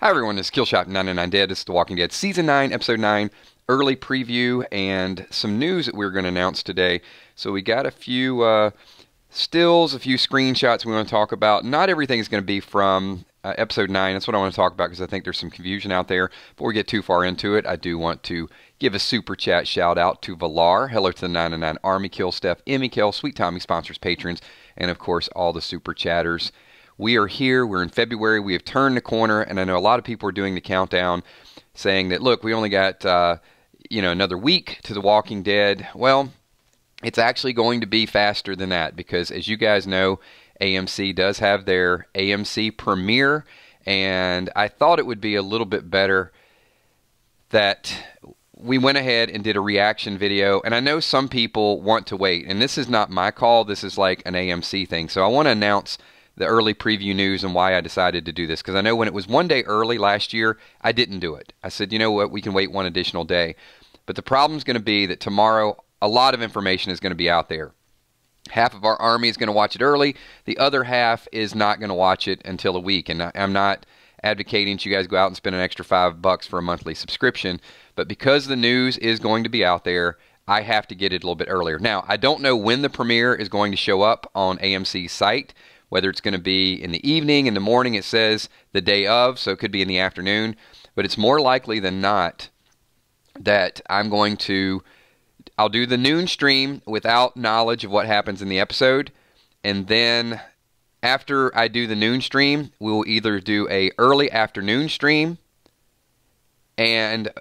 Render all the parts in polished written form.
Hi everyone, this is Killshot99 Dead. This is The Walking Dead Season 9, Episode 9, early preview, and some news that we're going to announce today. So we got a few stills, a few screenshots we want to talk about. Not everything is going to be from Episode 9. That's what I want to talk about because I think there's some confusion out there. Before we get too far into it, I do want to give a super chat shout out to Valar. Hello to the 999 Army, Kill, Steph, Emmy, Kill, Sweet Tommy sponsors, patrons, and of course all the super chatters. We are here. We're in February. We have turned the corner, and I know a lot of people are doing the countdown, saying that, look, we only got another week to The Walking Dead. Well, it's actually going to be faster than that because, as you guys know, AMC does have their AMC premiere, and I thought it would be a little bit better that we went ahead and did a reaction video. And I know some people want to wait, and this is not my call. This is like an AMC thing. So I want to announce the early preview news and why I decided to do this. Because I know when it was one day early last year, I didn't do it. I said, you know what, we can wait one additional day. But the problem is going to be that tomorrow, a lot of information is going to be out there. Half of our army is going to watch it early. The other half is not going to watch it until a week. And I'm not advocating that you guys go out and spend an extra $5 for a monthly subscription. But because the news is going to be out there, I have to get it a little bit earlier. Now, I don't know when the premiere is going to show up on AMC's site, whether it's going to be in the evening, in the morning. It says the day of, so it could be in the afternoon. But it's more likely than not that I'll do the noon stream without knowledge of what happens in the episode. And then after I do the noon stream, we will either do a early afternoon stream or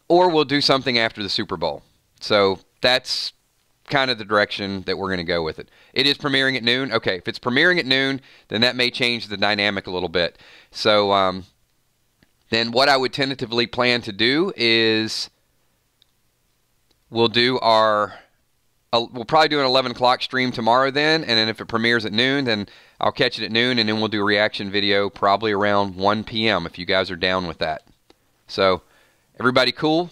we'll do something after the Super Bowl. So that's kind of the direction that we're going to go with it. It is premiering at noon. Okay, if it's premiering at noon, then that may change the dynamic a little bit. So then what I would tentatively plan to do is we'll probably do an 11 o'clock stream tomorrow then, and then if it premieres at noon, then I'll catch it at noon, and then we'll do a reaction video probably around 1 p.m. if you guys are down with that. So everybody cool?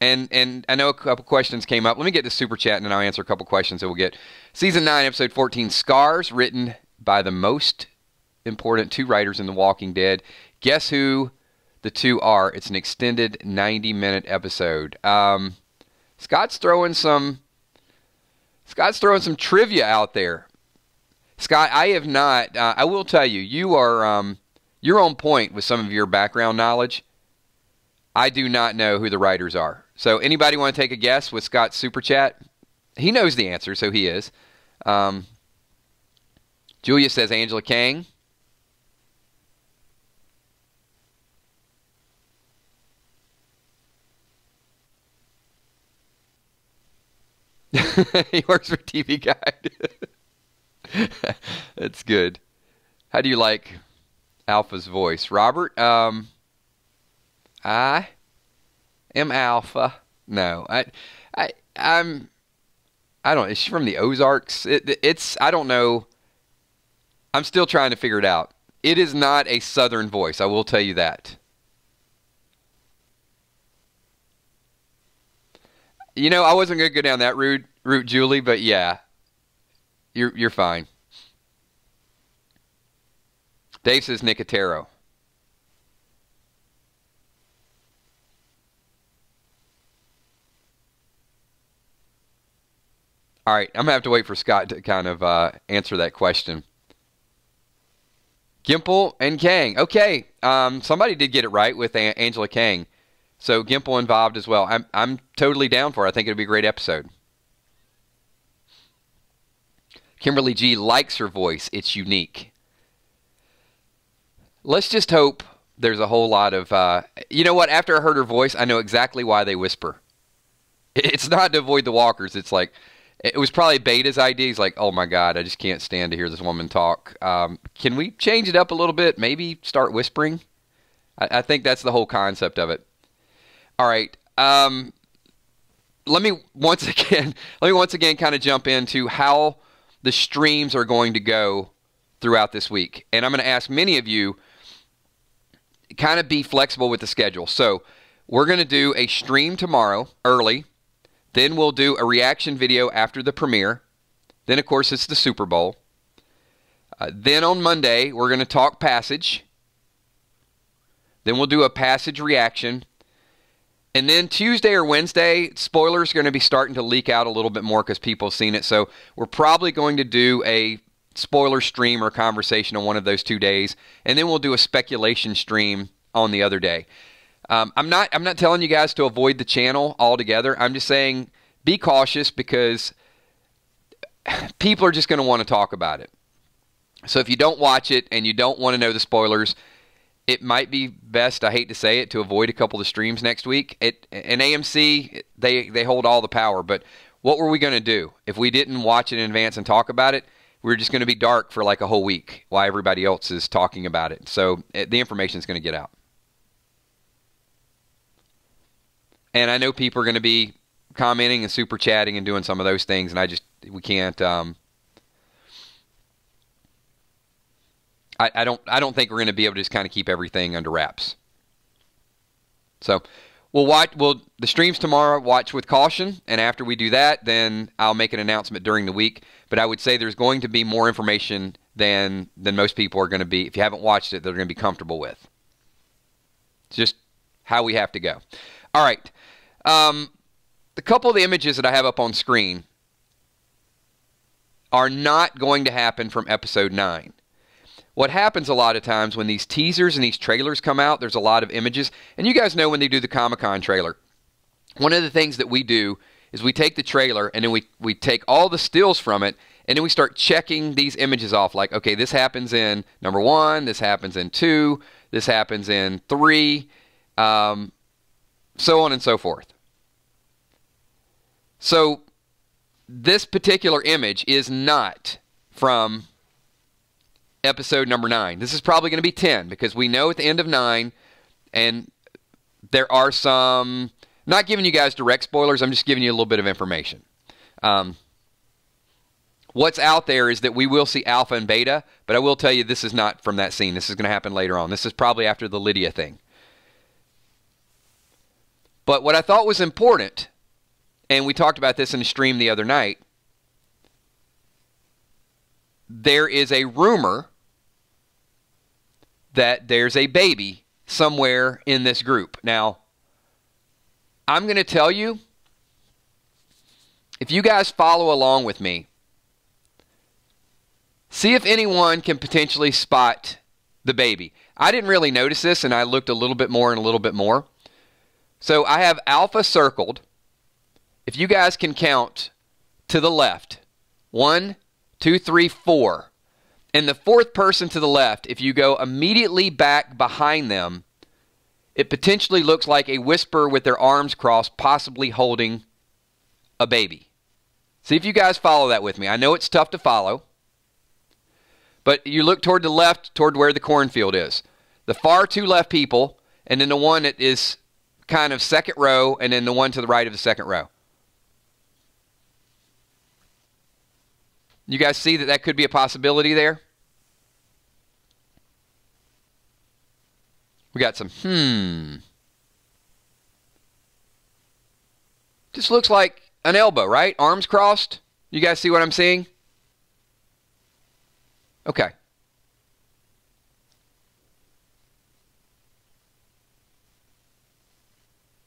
And I know a couple questions came up. Let me get to Super Chat, and then I'll answer a couple questions that we'll get. Season 9, Episode 14, Scars, written by the most important two writers in The Walking Dead. Guess who the two are? It's an extended 90-minute episode. Scott's throwing some trivia out there. Scott, I have not. I will tell you, you're on point with some of your background knowledge. I do not know who the writers are. So anybody want to take a guess with Scott's Super Chat? He knows the answer, so he is. Julia says Angela Kang. He works for TV Guide. That's good. How do you like Alpha's voice? Robert, I am Alpha. No, I don't know. Is she from the Ozarks? I don't know. I'm still trying to figure it out. It is not a Southern voice. I will tell you that. You know, I wasn't going to go down that route, Julie, but yeah, you're fine. Dave says Nicotero. All right, I'm going to have to wait for Scott to kind of answer that question. Gimple and Kang. Okay, somebody did get it right with Angela Kang. So Gimple involved as well. I'm totally down for it. I think it'll be a great episode. Kimberly G likes her voice. It's unique. Let's just hope there's a whole lot of... you know what? After I heard her voice, I know exactly why they whisper. It's not to avoid the walkers. It's like... It was probably Beta's idea. He's like, oh my God, I just can't stand to hear this woman talk. Can we change it up a little bit? Maybe start whispering? I think that's the whole concept of it. All right. Let me once again kind of jump into how the streams are going to go throughout this week. And I'm going to ask many of you kind of be flexible with the schedule. So we're going to do a stream tomorrow early. Then we'll do a reaction video after the premiere. Then, of course, it's the Super Bowl. Then on Monday, we're going to talk Passage. Then we'll do a passage reaction. And then Tuesday or Wednesday, spoilers are going to be starting to leak out a little bit more because people have seen it. So we're probably going to do a spoiler stream or conversation on one of those 2 days. And then we'll do a speculation stream on the other day. I'm not telling you guys to avoid the channel altogether. I'm just saying be cautious because people are just going to want to talk about it. So if you don't watch it and you don't want to know the spoilers, it might be best, I hate to say it, to avoid a couple of streams next week. In AMC, they hold all the power. But what were we going to do? If we didn't watch it in advance and talk about it, we were just going to be dark for like a whole week while everybody else is talking about it. So the information is going to get out. And I know people are going to be commenting and super chatting and doing some of those things, and we can't. I don't think we're going to be able to just kind of keep everything under wraps. So the streams tomorrow. Watch with caution, and after we do that, then I'll make an announcement during the week. But I would say there's going to be more information than most people are going to be. If you haven't watched it, they're going to be comfortable with. It's just how we have to go. All right. The couple of the images that I have up on screen are not going to happen from episode 9. What happens a lot of times when these teasers and these trailers come out, there's a lot of images. And you guys know when they do the Comic-Con trailer, one of the things that we do is we take the trailer and then we take all the stills from it and then we start checking these images off. Like, okay, this happens in number 1, this happens in 2, this happens in 3, so on and so forth. So this particular image is not from episode number 9. This is probably going to be 10 because we know at the end of 9, and there are some, not giving you guys direct spoilers, I'm just giving you a little bit of information. What's out there is that we will see Alpha and Beta, but I will tell you this is not from that scene. This is going to happen later on. This is probably after the Lydia thing. But what I thought was important, and we talked about this in a stream the other night, there is a rumor that there's a baby somewhere in this group. Now, I'm going to tell you, if you guys follow along with me, see if anyone can potentially spot the baby. I didn't really notice this, and I looked a little bit more and a little bit more. So I have Alpha circled. If you guys can count to the left, 1, 2, 3, 4. And the fourth person to the left, if you go immediately back behind them, it potentially looks like a whisper with their arms crossed, possibly holding a baby. See if you guys follow that with me. I know it's tough to follow, but you look toward the left, toward where the cornfield is. The far 2 left people, and then the one that is kind of second row, and then the one to the right of the second row. You guys see that that could be a possibility there? We got some, Just looks like an elbow, right? Arms crossed. You guys see what I'm seeing? Okay.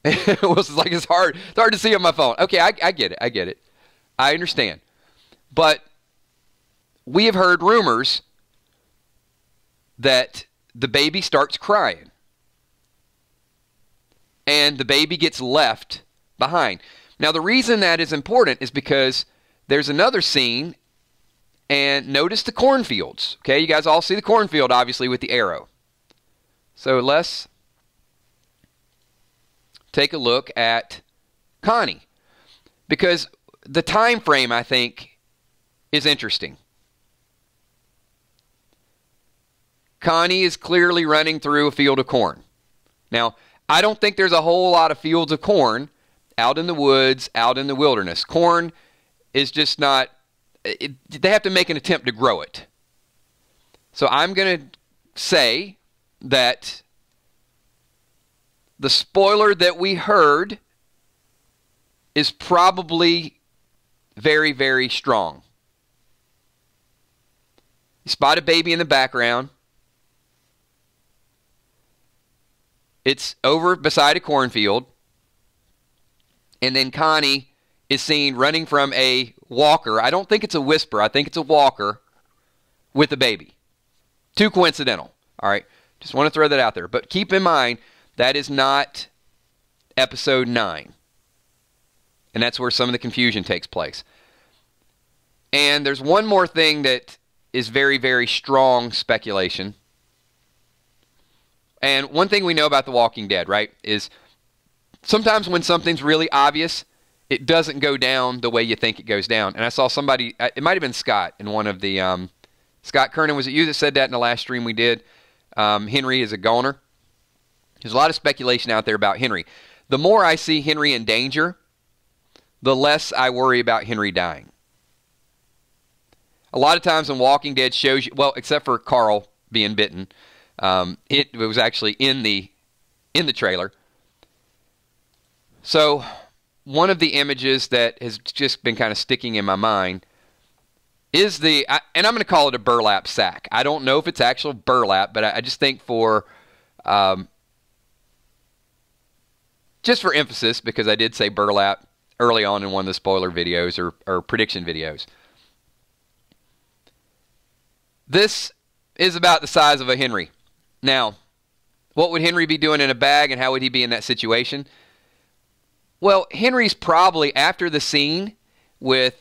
It was like it's hard to see on my phone. Okay, I get it. I get it. I understand. But we have heard rumors that the baby starts crying and the baby gets left behind. Now, the reason that is important is because there's another scene, and notice the cornfields. Okay, you guys all see the cornfield, obviously, with the arrow. So let's take a look at Connie, because the time frame, I think, is interesting. Connie is clearly running through a field of corn. Now, I don't think there's a whole lot of fields of corn out in the woods, out in the wilderness. Corn is just not, they have to make an attempt to grow it. So I'm going to say that the spoiler that we heard is probably very, very strong. You spot a baby in the background. It's over beside a cornfield. And then Connie is seen running from a walker. I don't think it's a whisper. I think it's a walker with a baby. Too coincidental. All right. Just want to throw that out there. But keep in mind, that is not episode 9. And that's where some of the confusion takes place. And there's one more thing that is very, very strong speculation. And one thing we know about The Walking Dead, right, is sometimes when something's really obvious, it doesn't go down the way you think it goes down. And I saw somebody, it might have been Scott in one of the, Scott Kernan, was it you that said that in the last stream we did? Henry is a goner. There's a lot of speculation out there about Henry. The more I see Henry in danger, the less I worry about Henry dying. A lot of times when Walking Dead shows you, well, except for Carl being bitten, it was actually in the trailer. So one of the images that has just been kind of sticking in my mind is and I'm going to call it a burlap sack. I don't know if it's actual burlap, but I just think just for emphasis, because I did say burlap early on in one of the spoiler videos or prediction videos. This is about the size of a Henry. Now, what would Henry be doing in a bag, and how would he be in that situation? Well, Henry's probably, after the scene with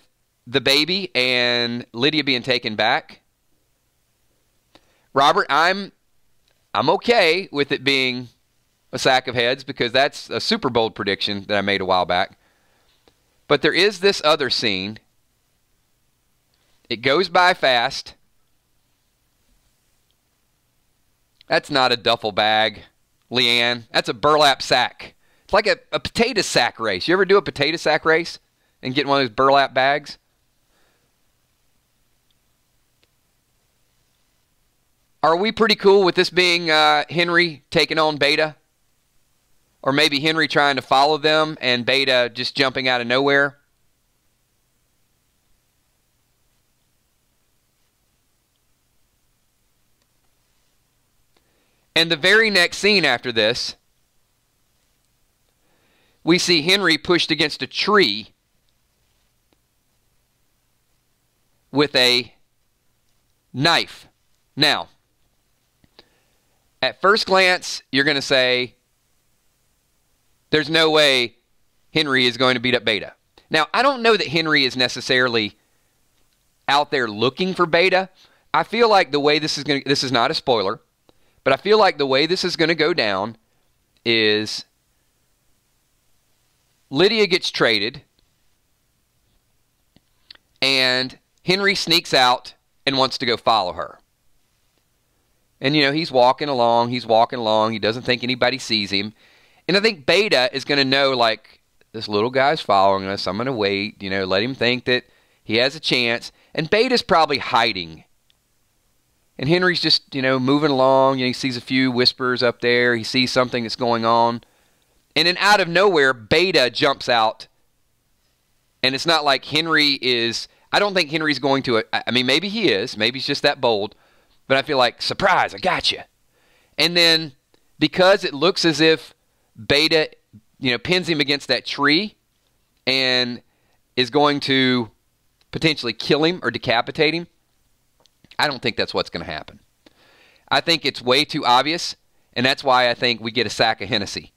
the baby and Lydia being taken back, Robert, I'm okay with it being a sack of heads, because that's a super bold prediction that I made a while back. But there is this other scene. It goes by fast. That's not a duffel bag, Leanne. That's a burlap sack. It's like a potato sack race. You ever do a potato sack race and get one of those burlap bags? Are we pretty cool with this being Henry taking on Beta? Or maybe Henry trying to follow them and Beta just jumping out of nowhere? And the very next scene after this, we see Henry pushed against a tree with a knife. Now, at first glance, you're going to say, there's no way Henry is going to beat up Beta. Now, I don't know that Henry is necessarily out there looking for Beta. I feel like the way this is not a spoiler, but I feel like the way this is going to go down is Lydia gets traded, and Henry sneaks out and wants to go follow her. And, you know, he's walking along, he doesn't think anybody sees him. And I think Beta is going to know, like, this little guy's following us, I'm going to wait, let him think that he has a chance. And Beta's probably hiding. And Henry's just, moving along, he sees a few whispers up there, he sees something that's going on. And then out of nowhere, Beta jumps out. And it's not like Henry is, I don't think Henry's going to, maybe he is, maybe he's just that bold. But I feel like, surprise, I got you. And then, because it looks as if Beta, pins him against that tree and is going to potentially kill him or decapitate him, I don't think that's what's going to happen. I think it's way too obvious, and that's why I think we get a sack of Hennessy.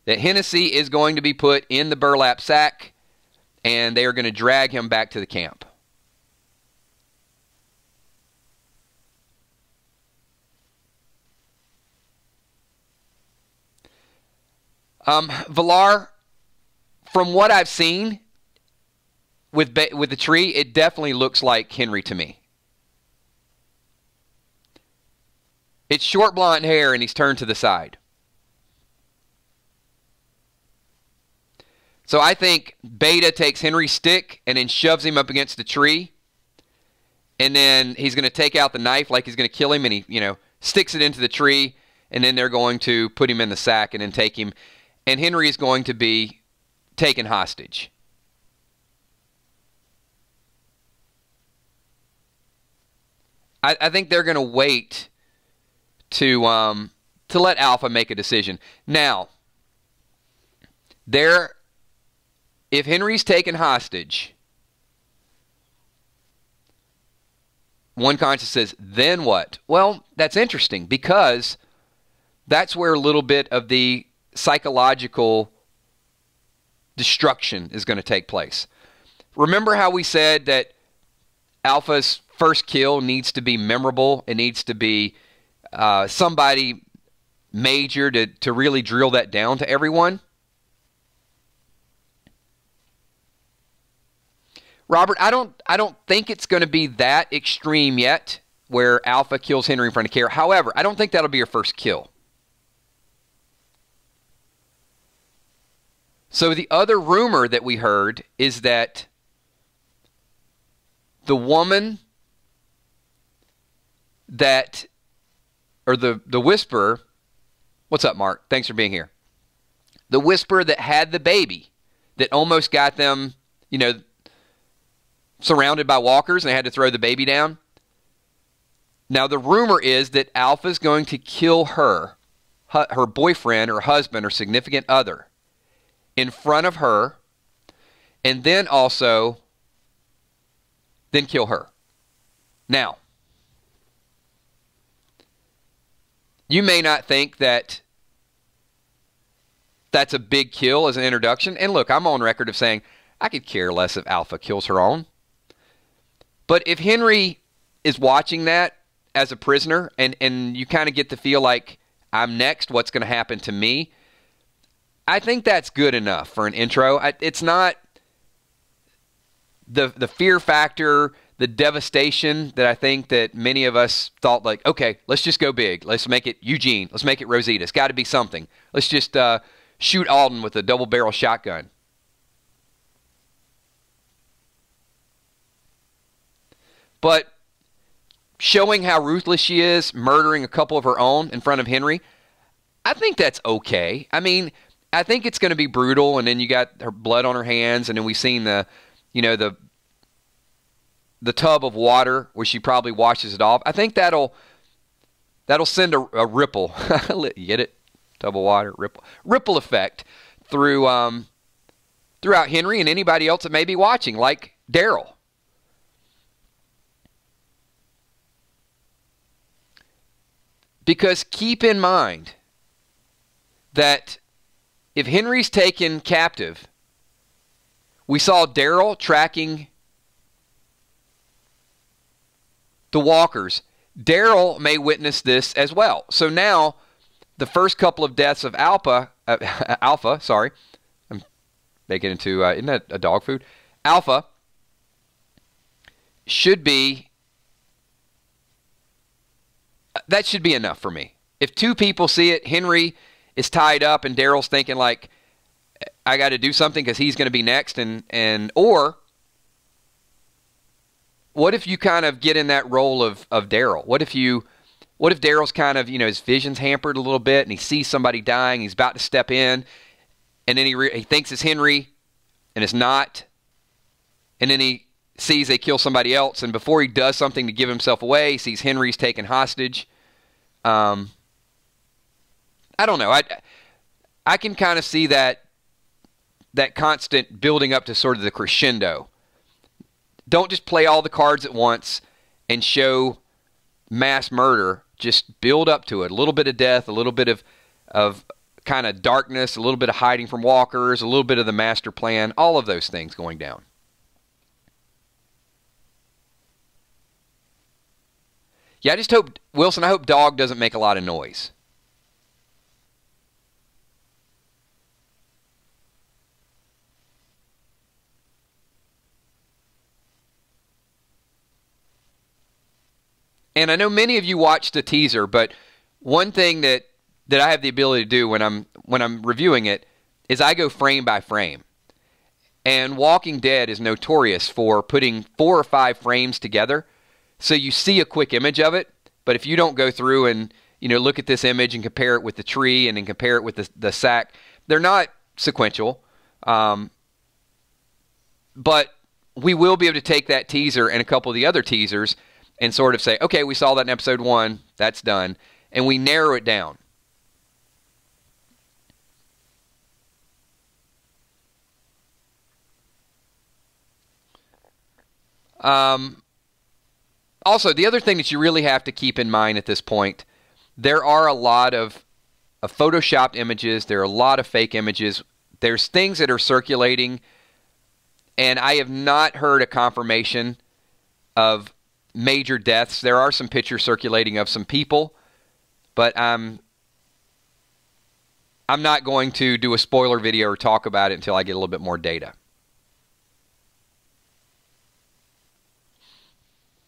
That Hennessy is going to be put in the burlap sack, and they are going to drag him back to the camp. Villar, from what I've seen with the tree, it definitely looks like Henry to me. It's short blonde hair and he's turned to the side. So I think Beta takes Henry's stick and then shoves him up against the tree. And then he's going to take out the knife like he's going to kill him, and he, sticks it into the tree, and then they're going to put him in the sack and then take him. And Henry is going to be taken hostage. I think they're going to wait to to let Alpha make a decision. Now, if Henry's taken hostage, one conscience says, then what? Well, that's interesting because that's where a little bit of the psychological destruction is going to take place. Remember how we said that Alpha's first kill needs to be memorable? It needs to be somebody major to really drill that down to everyone? Robert, I don't think it's going to be that extreme yet where Alpha kills Henry in front of Kara. However, I don't think that'll be her first kill. So the other rumor that we heard is that the woman or the whisperer, what's up, Mark? Thanks for being here. The whisperer that had the baby that almost got them, surrounded by walkers and they had to throw the baby down. Now the rumor is that Alpha's going to kill her boyfriend or husband or significant other in front of her, and then kill her. Now, you may not think that that's a big kill as an introduction. And look, I'm on record of saying I could care less if Alpha kills her own. But if Henry is watching that as a prisoner and you kind of get the feel like I'm next, what's going to happen to me? I think that's good enough for an intro. It's not the fear factor, the devastation that I think that many of us thought like, okay, let's just go big. Let's make it Eugene. Let's make it Rosita. It's got to be something. Let's just shoot Alden with a double-barrel shotgun. But showing how ruthless she is, murdering a couple of her own in front of Henry, I think that's okay. I mean, I think it's going to be brutal, and then you got her blood on her hands, and then we've seen the tub of water where she probably washes it off. I think that'll send a ripple. You get it? Tub of water, ripple effect throughout Henry and anybody else that may be watching, like Daryl. Because keep in mind that if Henry's taken captive, we saw Daryl tracking the walkers. Daryl may witness this as well. So now, the first couple of deaths of Alpha, I'm making it into, isn't that a dog food? Alpha should be, that should be enough for me. If two people see it, Henry is tied up and Daryl's thinking like, I got to do something because he's going to be next, or what if you kind of get in that role of Daryl? What if Daryl's kind of, his vision's hampered a little bit and he sees somebody dying, he's about to step in, and then he thinks it's Henry and it's not, and then he sees they kill somebody else, and before he does something to give himself away, he sees Henry's taken hostage. I don't know. I can kind of see that constant building up to sort of the crescendo. Don't just play all the cards at once and show mass murder. Just build up to it. A little bit of death, a little bit of kind of darkness, a little bit of hiding from walkers, a little bit of the master plan, all of those things going down. Yeah, I just hope, Wilson, I hope Dog doesn't make a lot of noise. And I know many of you watched the teaser, but one thing that I have the ability to do when I'm reviewing it is I go frame by frame. And Walking Dead is notorious for putting 4 or 5 frames together. So you see a quick image of it, but if you don't go through and look at this image and compare it with the tree and then compare it with the sack, they're not sequential. But we will be able to take that teaser and a couple of the other teasers and sort of say, okay, we saw that in episode 1, that's done, and we narrow it down. Also, the other thing that you really have to keep in mind at this point, there are a lot of photoshopped images. There are a lot of fake images. There's things that are circulating, and I have not heard a confirmation of major deaths. There are some pictures circulating of some people, but I'm not going to do a spoiler video or talk about it until I get a little bit more data.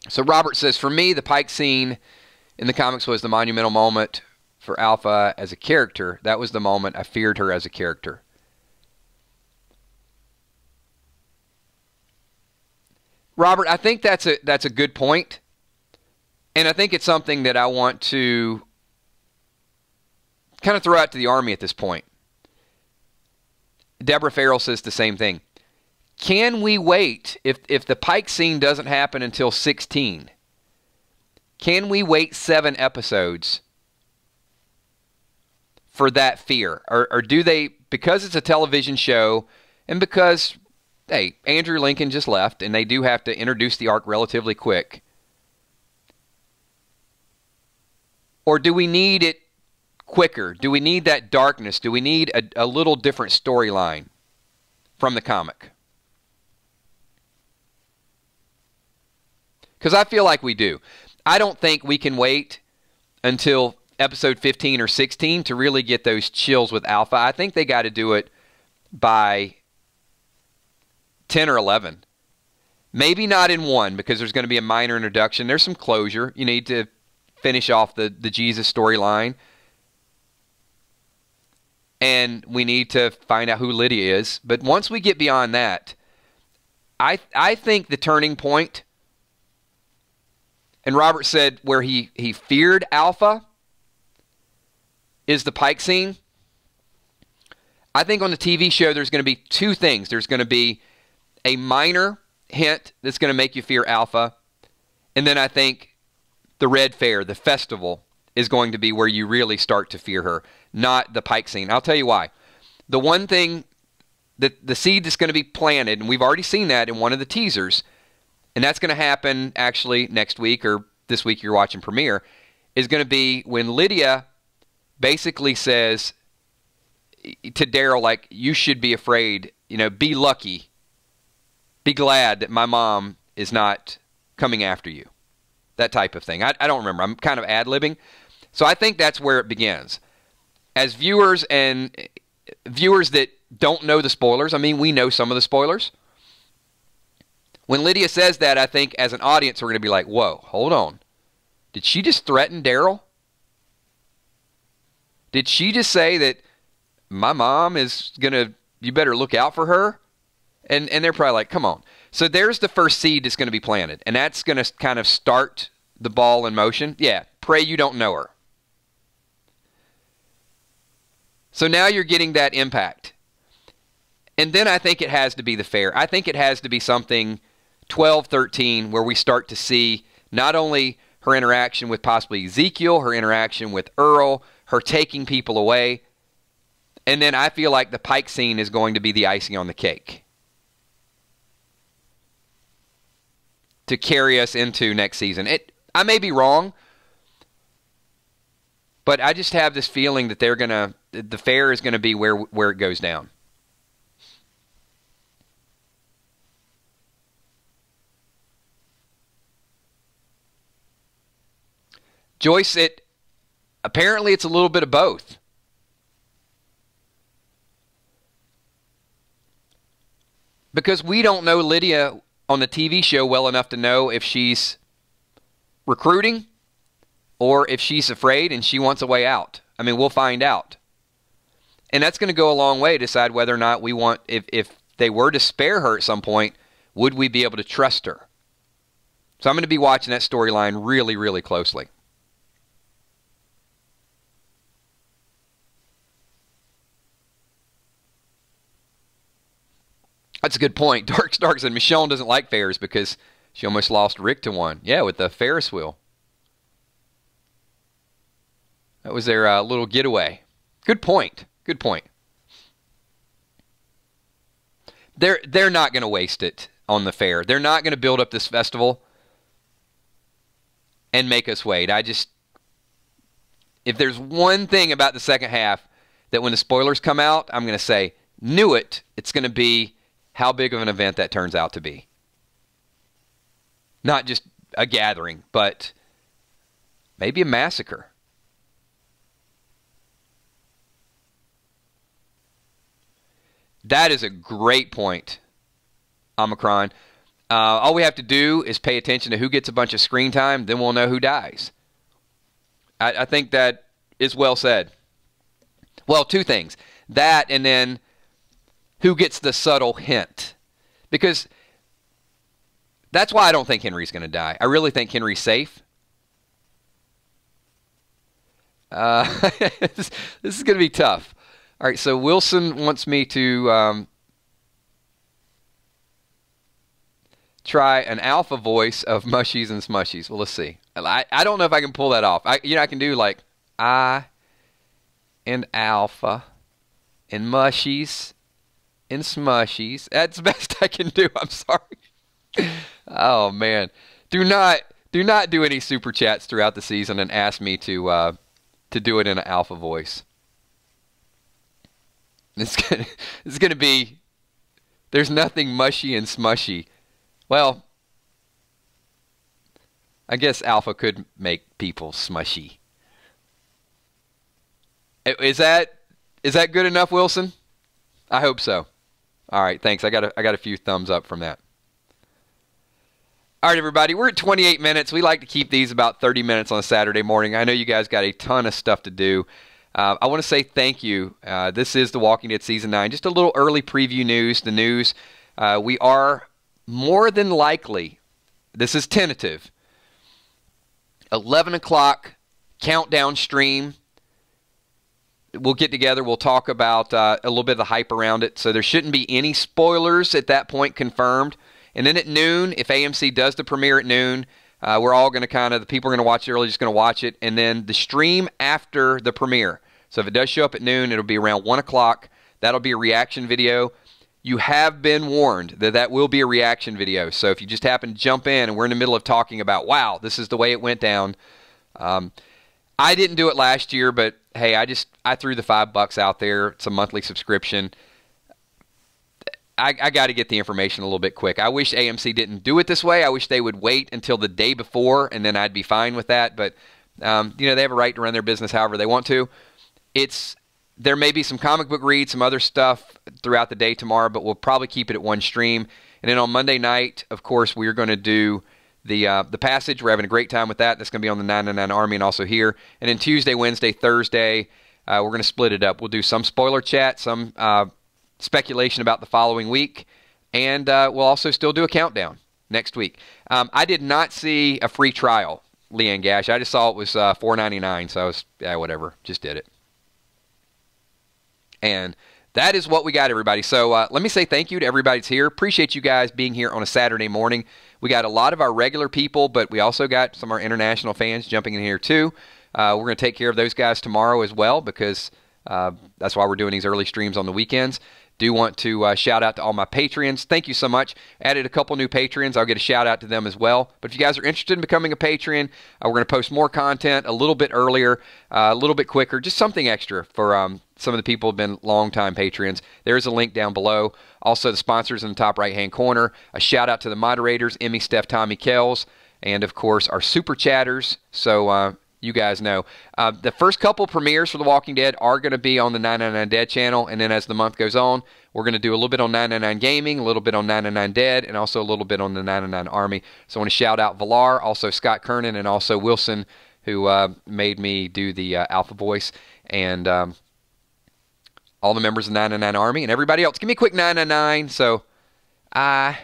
So Robert says, for me, the Pike scene in the comics was the monumental moment for Alpha as a character. That was the moment I feared her as a character. Robert, I think that's a good point, and I think it's something that I want to kind of throw out to the Army at this point. Deborah Farrell says the same thing. Can we wait, if the Pike scene doesn't happen until 16, can we wait 7 episodes for that fear? Or do they, because it's a television show, and because, hey, Andrew Lincoln just left, and they do have to introduce the arc relatively quick, or do we need it quicker? Do we need that darkness? Do we need a little different storyline from the comic? Because I feel like we do. I don't think we can wait until episode 15 or 16 to really get those chills with Alpha. I think they got to do it by 10 or 11. Maybe not in 1, because there's going to be a minor introduction. There's some closure. You need to finish off the Jesus storyline. And we need to find out who Lydia is. But once we get beyond that, I think the turning point, and Robert said where he feared Alpha, is the Pike scene. I think on the TV show there's going to be 2 things. There's going to be a minor hint that's going to make you fear Alpha, and then I think the Red Fair, the festival, is going to be where you really start to fear her, not the Pike scene. I'll tell you why. The one thing, that the seed that's going to be planted, and we've already seen that in one of the teasers, and that's going to happen actually next week, or this week you're watching premiere, is going to be when Lydia basically says to Daryl, like, you should be afraid, be lucky, be glad that my mom is not coming after you. That type of thing. I don't remember. I'm kind of ad-libbing. So I think that's where it begins. As viewers, and viewers that don't know the spoilers, I mean, we know some of the spoilers. When Lydia says that, I think as an audience we're going to be like, whoa, hold on. Did she just threaten Daryl? Did she just say that my mom is going to, you better look out for her? And they're probably like, come on. So there's the first seed that's going to be planted. And that's going to kind of start the ball in motion. Yeah, pray you don't know her. So now you're getting that impact. And then I think it has to be the fair. I think it has to be something 12, 13, where we start to see not only her interaction with possibly Ezekiel, her interaction with Earl, her taking people away, and then I feel like the Pike scene is going to be the icing on the cake to carry us into next season. I may be wrong, but I just have this feeling that the fair is going to be where it goes down. Joyce, apparently it's a little bit of both. Because we don't know Lydia on the TV show well enough to know if she's recruiting or if she's afraid and she wants a way out. I mean, we'll find out. And that's going to go a long way to decide whether or not we want, if they were to spare her at some point, would we be able to trust her? So I'm going to be watching that storyline really, really closely. That's a good point. Dark Stark said Michonne doesn't like fairs because she almost lost Rick to one. Yeah, with the Ferris wheel. That was their little getaway. Good point. Good point. They're not going to waste it. on the fair. They're not going to build up this festival and make us wait. If there's one thing about the second half that when the spoilers come out, I'm going to say, knew it. It's going to be how big of an event that turns out to be. Not just a gathering, but maybe a massacre. That is a great point, Omicron. All we have to do is pay attention to who gets a bunch of screen time, then we'll know who dies. I think that is well said. Well, two things. That and then who gets the subtle hint. Because that's why I don't think Henry's going to die. I really think Henry's safe. This is going to be tough. All right, so Wilson wants me to try an alpha voice of Mushies and Smushies. Well, let's see. I don't know if I can pull that off. I can do like I and alpha and Mushies and Smushies. That's the best I can do. I'm sorry. Oh man, do not do any super chats throughout the season and ask me to do it in an alpha voice. It's gonna be. There's nothing mushy and smushy. Well, I guess alpha could make people smushy. Is that good enough, Wilson? I hope so. All right, thanks. I got a few thumbs up from that. All right, everybody, we're at 28 minutes. We like to keep these about 30 minutes on a Saturday morning. I know you guys got a ton of stuff to do. I want to say thank you. This is The Walking Dead Season 9. Just a little early preview news. The news, we are more than likely, this is tentative, 11 o'clock countdown stream. We'll get together. We'll talk about a little bit of the hype around it. So there shouldn't be any spoilers at that point confirmed. And then at noon, if AMC does the premiere at noon, we're all going to the people are going to watch it early, just going to watch it. And then the stream after the premiere. So if it does show up at noon, it'll be around 1 o'clock. That'll be a reaction video. You have been warned that will be a reaction video. So if you just happen to jump in and we're in the middle of talking about, wow, this is the way it went down. I didn't do it last year, but hey, I threw the $5 out there. It's a monthly subscription. I got to get the information a little bit quick. I wish AMC didn't do it this way. I wish they would wait until the day before, and then I'd be fine with that. But they have a right to run their business however they want to. There may be some comic book reads, some other stuff throughout the day tomorrow, but we'll probably keep it at one stream. And then on Monday night, of course, we're going to do the Passage. We're having a great time with that. That's going to be on the 999 Army and also here. And then Tuesday, Wednesday, Thursday, we're going to split it up. We'll do some spoiler chat, some speculation about the following week, and we'll also still do a countdown next week. I did not see a free trial, Leanne Gash. I just saw it was $4.99, so I was, whatever, just did it. And that is what we got, everybody. So let me say thank you to everybody that's here. Appreciate you guys being here on a Saturday morning. We got a lot of our regular people, but we also got some of our international fans jumping in here too. We're going to take care of those guys tomorrow as well, because that's why we're doing these early streams on the weekends. Do want to shout out to all my Patreons. Thank you so much. Added a couple new Patreons. I'll get a shout out to them as well. But if you guys are interested in becoming a Patreon, we're going to post more content a little bit earlier, a little bit quicker, just something extra for some of the people who have been longtime Patreons. There's a link down below. Also, the sponsors in the top right-hand corner. A shout out to the moderators, Emmy, Steph, Tommy, Kells, and of course our super chatters. So you guys know. The first couple premieres for The Walking Dead are going to be on the 999 Dead channel, and then as the month goes on, we're going to do a little bit on 999 Gaming, a little bit on 999 Dead, and also a little bit on the 999 Army. So I want to shout out Valar, also Scott Kernan, and also Wilson, who made me do the alpha voice, and all the members of 999 Army, and everybody else. Give me a quick 999 so I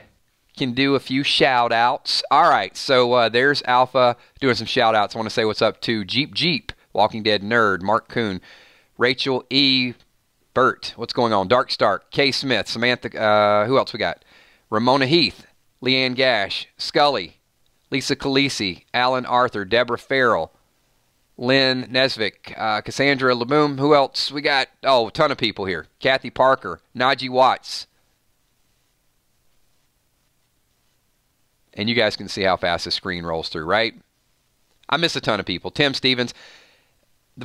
can do a few shout-outs. All right, so there's Alpha doing some shout-outs. I want to say what's up to Jeep, Walking Dead Nerd, Mark Kuhn, Rachel E. Burt, what's going on? Dark Stark, Kay Smith, Samantha, who else we got? Ramona Heath, Leanne Gash, Scully, Lisa Khaleesi, Alan Arthur, Deborah Farrell, Lynn Nesvik, Cassandra Laboom, who else we got? Oh, a ton of people here. Kathy Parker, Najee Watts, And you guys can see how fast the screen rolls through, right? I miss a ton of people. Tim Stevens.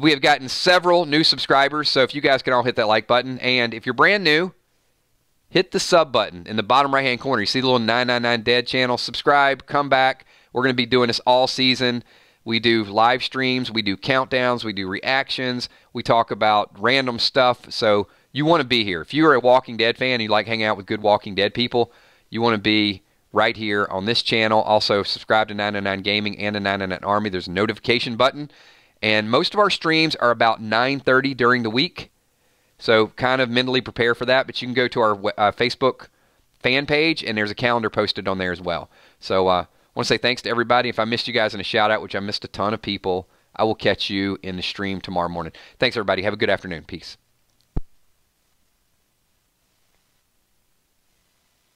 We have gotten several new subscribers, so if you guys can all hit that like button. And if you're brand new, hit the sub button in the bottom right-hand corner. You see the little 999 Dead channel. Subscribe. Come back. We're going to be doing this all season. We do live streams. We do countdowns. We do reactions. We talk about random stuff. So you want to be here. If you are a Walking Dead fan and you like hanging out with good Walking Dead people, you want to be right here on this channel. Also, subscribe to 999 Gaming and the 999 Army. There's a notification button. And most of our streams are about 9:30 during the week. So kind of mentally prepare for that. But you can go to our Facebook fan page, and there's a calendar posted on there as well. So I want to say thanks to everybody. If I missed you guys in a shout-out, which I missed a ton of people, I will catch you in the stream tomorrow morning. Thanks, everybody. Have a good afternoon. Peace.